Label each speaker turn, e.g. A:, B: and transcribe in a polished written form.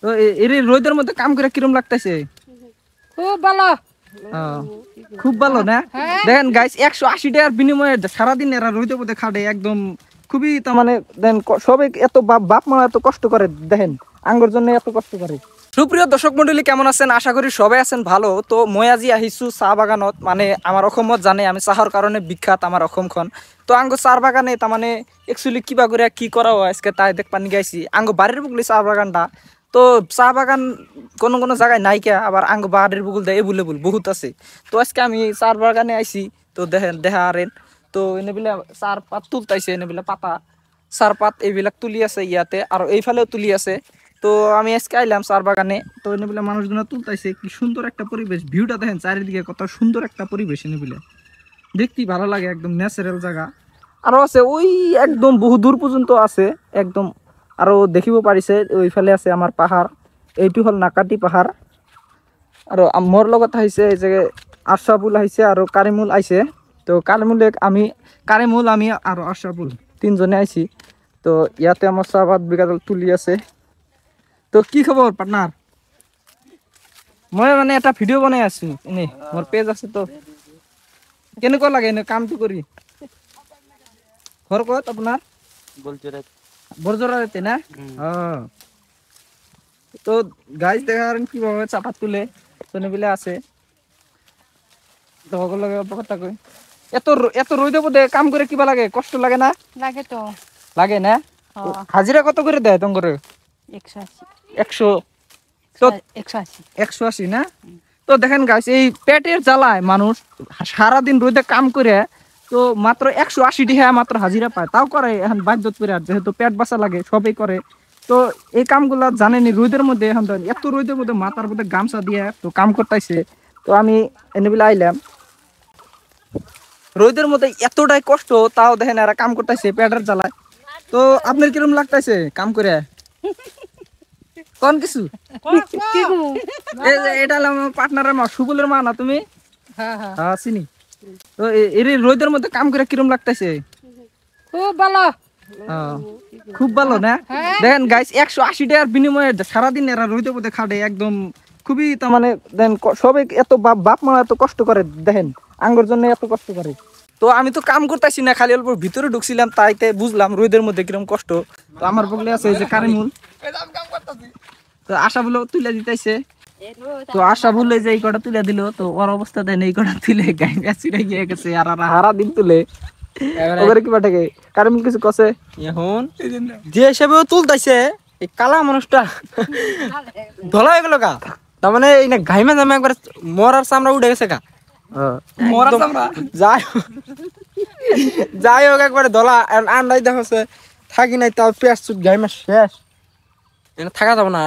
A: তো এর রোদের মধ্যে কাম করে কিরম লাগতেছে?
B: খুব ভালো।
A: খুব ভালো না? দেখেন গাইস 180 টাকার বিনিময়ে সারাদিন এরা রোদের মধ্যে খাটে একদম খুবই তার মানে দেন সবাই এত বাপ মা এত কষ্ট করে দেখেন আঙ্গুর জন্য এত কষ্ট করে। সুপ্রিয় দর্শক মন্ডলী কেমন আছেন? আশা করি সবাই আছেন ভালো। তো মই আজি আহিছো চাহ বাগানত, মানে আমার অসমত জানে আমি চাহর কারণে বিখ্যাত আমার অসমখন। তো আঙ্গ চাহ বাগানে তার মানে একচুয়ালি কিবা করে কি করা হয় আজকে তাই দেখবার নিয়ে গাইছি। আঙ্গ বাড়ির বুকলি চাহ বাগানটা, তো চাহ বাগান কোনো কোনো জায়গায় নাইকা, আবার আঙ্গ বাড়ির বুকুল দেয় এভেলেবল বহুত আছে। তো আজকে আমি চাহ বাগানে আইছি, তো দেখেন দেখা আরেন তো এনেবিলা চার পাত তুলতাইছে, এনেবিলা পাতা চার পাত এইবিলাক তুলি আছে ইয়াতে, আর এইফালেও তুলি আছে। তো আমি আজকে আইলাম চার বাগানে, তো এনেবিলা মানুষগুলো তুলতাইছে। কি সুন্দর একটা পরিবেশ, ভিউটা দেখেন চারিদিকে কত সুন্দর একটা পরিবেশ, এনেবিলা দেখতেই ভালো লাগে, একদম ন্যাচারাল জায়গা। আরো আছে ওই একদম বহু দূর পর্যন্ত আছে একদম, আরো দেখিব পারিছে ওইফালে আছে আমার পাহাড়, এইটো হল নাকাটি পাহাড়। আর মোর লগত আহিছে এই যে আশরাফুল আহিছে আর কারিমুল আইছে। তো কারিমুল আমি আর আশরাফুল তিনজনে আইছি। তো ইয়াতে আমার চাহপাত বিঘাডাল তুলি আছে। তো কি খবর পার্টনার? মই মানে এটা ভিডিও বনাই আছো, এনে মোর পেজ আছে। তো কেনেকুৱা লাগে এনে কামটো কৰি? ঘৰ ক'ত আপোনাৰ? বৰজৰাতে না? তো গাইজ দেখা কিভাবে চাপাত তুলে তেনেবিলে আছে। তো সকল লগে কথা কই এত এত রইদে পদে কাম করে কিবা লাগে? কষ্ট লাগে না?
B: লাগে তো।
A: লাগে না? হাজিরা কত করে দেয় তোমার? 100। তো 180 না? তো দেখেন গাইস এই পেটের জ্বালায় মানুষ সারাদিন রোদে কাম করে তো মাত্র 180 টাকা মাত্র হাজিরা পায়, তাও করে এখন বাধ্যত করে, যেহেতু পেট বাঁচা লাগে সবই করে। তো এই কামগুলা জানেনি রোদের মধ্যে, এখন এত রোদের মধ্যে মাথার মধ্যে গামছা দিয়ে তো কাম করতেছে। তো আমি এনেবিলা আইলাম রোদের মধ্যে এতটাই কষ্ট, তাও দেখেন এরা কাম করতেছে পেটের জ্বালায়। তো আপনার কিরকম লাগতেছে কাম করে? কোন কিছু এটা আমার পার্টনারের মা, সুবলের মা না তুমি? হ্যাঁ চিনি। তো এর রোদের মধ্যে কাম করে কিরকম লাগতেছে?
B: খুব ভালো।
A: খুব ভালো না? দেখেন গাইস 180 টাকার বিনিময়ে সারাদিন এরা রোদের মধ্যে খাটে একদম খুবই তার মানে দেন সবাই এত বাপ মা এত কষ্ট করে দেখেন আঙ্গুর জন্য এত কষ্ট করে। তো আমি তো কাম করতেছি না, খালি অল্প ভিতরে ঢুকছিলাম, তাইতে বুঝলাম রোদের মধ্যে কিরকম কষ্ট। তো আমার বগলে আছে এই যে কারিমুল, তো আশা বলে তুলে দিতেছে। তো আশা বলে যে এই কটা তুলে দিল, তো ওর অবস্থা দেন এই কটা তুলে গাইছিরা গিয়ে গেছে আর হারা দিন তুলে ওরে কি পাঠাকে কারিমুল কিছু কছে এখন যে হিসেবে তুলতাইছে এই কালা মানুষটা ধলা হয়ে গেল গা, তার মানে এই না ঘাইমা জামা একবার মরার চামড়া উঠে গেছে গা, মরার চামড়া যাই হোক একবারে ধলা আন্দাই দেখছে থাকি নাই, তাও পেঁয়াজ চুট ঘাইমা শেষ, থাকা যাবো না।